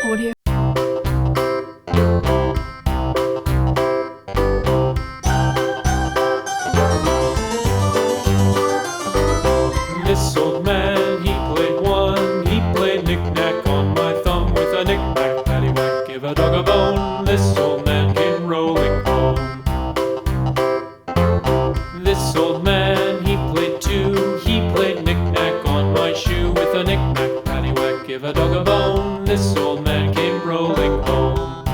Audio. This old man, he played one. He played knick-knack on my thumb with a knick-knack, paddywhack, give a dog a bone. This old man came rolling home. This old man, he played two. He played knick-knack on my shoe with a knick-knack, paddywhack, give a dog a bone. This old man came rolling home.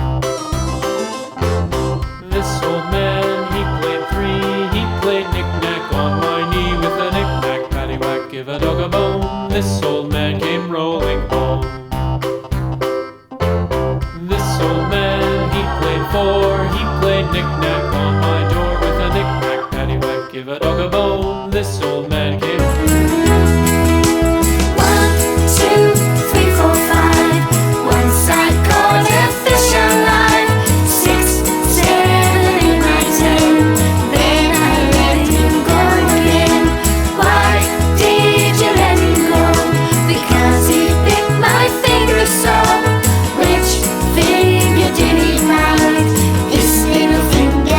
This old man, he played three. He played knick-knack on my knee with a knick-knack, paddywhack, give a dog a bone. This old man came rolling home. This old man, he played four. He played knick-knack on my door with a knick-knack, paddywhack, give a dog a bone. This old man came. 1, 2, 3, 4, 5. Once I caught a fish alive. 6, 7, 8, 9, 10. Then I let him go again. Why did you let him go? Because he bit my finger so. Which finger did he bite? His middle finger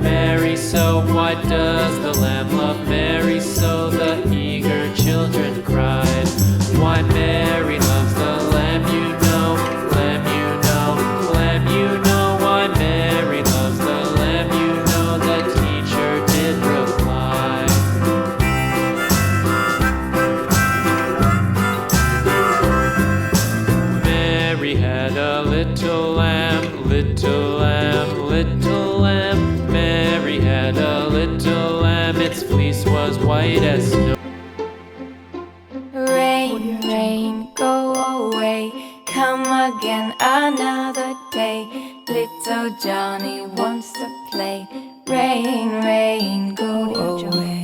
Mary so? Why does the lamb love Mary was white as snow. Rain, rain, go away. Come again another day. Little Johnny wants to play. Rain, rain, go away.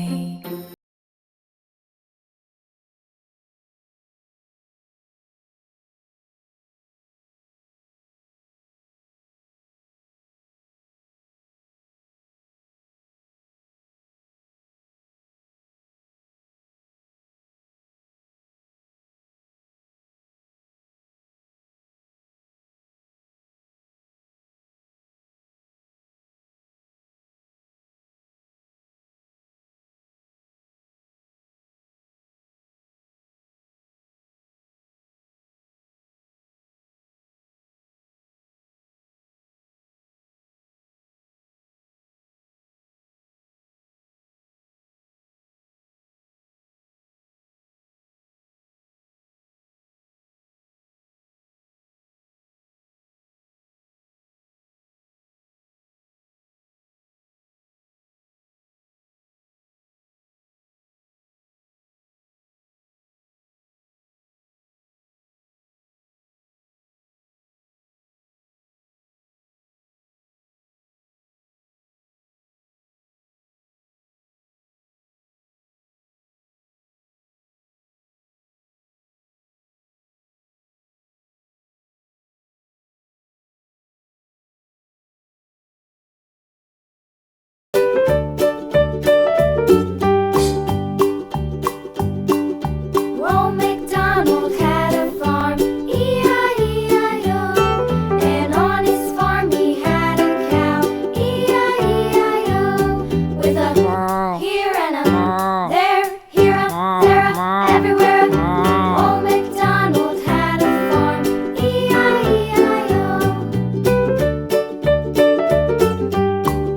Old MacDonald had a farm, E-I-E-I-O. And on his farm he had a cow, E-I-E-I-O. With a here and a there, here a there, a everywhere.